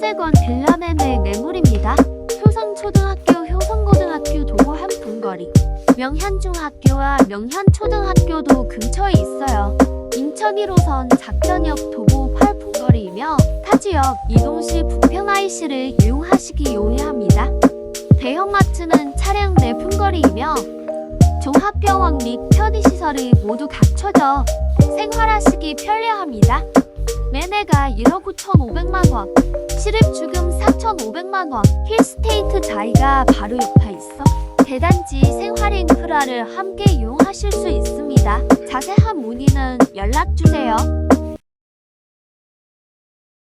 1,800원 빌라 매매 매물입니다. 효성초등학교, 효성고등학교 도보 한 분거리. 명현중학교와 명현초등학교도 근처에 있어요. 인천 1호선 작전역 도보 8분거리이며 타 지역 이동 시 부평 IC를 이용하시기 용이합니다. 대형마트는 차량 4분거리이며 종합병원 및 편의시설이 모두 갖춰져 생활하시기 편리합니다. 매매가 1억 9,500만원, 실입주금 4,500만원, 힐스테이트 자이가 바로 옆에 있어 대단지 생활 인프라를 함께 이용하실 수 있습니다. 자세한 문의는 연락주세요.